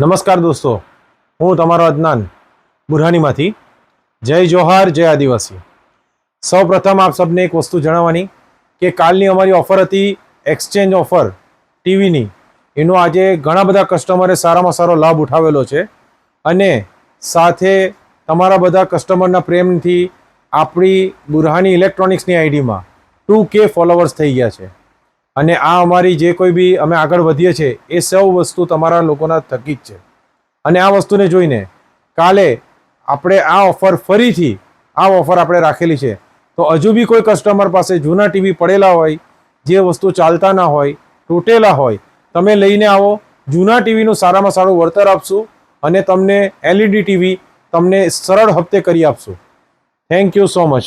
નમસ્કાર દોસ્તો, હું તમારો અદનાન બુરહાનીમાંથી. જય જોહાર, જય આદિવાસી. સૌ પ્રથમ આપ સબને એક વસ્તુ જણાવવાની કે કાલની અમારી ઓફર હતી એક્સચેન્જ ઓફર ટીવીની. એનો આજે ઘણા બધા કસ્ટમરે સારામાં સારો લાભ ઉઠાવેલો છે અને સાથે તમારા બધા કસ્ટમરના પ્રેમથી આપણી બુરહાની ઇલેક્ટ્રોનિક્સની આઈડીમાં 2K ફોલોવર્સ થઈ ગયા છે. અને આ અમારી જે કોઈ બી અમે આગળ વધીએ છીએ એ સૌ વસ્તુ તમારા લોકોના થકી જ છે. અને આ વસ્તુને જોઈને કાલે આપણે આ ઓફર ફરીથી આપણે રાખેલી છે. તો હજુ બી કોઈ કસ્ટમર પાસે જૂના ટીવી પડેલા હોય, જે વસ્તુ ચાલતા ના હોય, તૂટેલા હોય, તમે લઈને આવો. જૂના ટીવીનું સારામાં સારું વળતર આપશું અને તમને LED ટીવી તમને સરળ હપ્તે કરી આપશું. Thank you so much.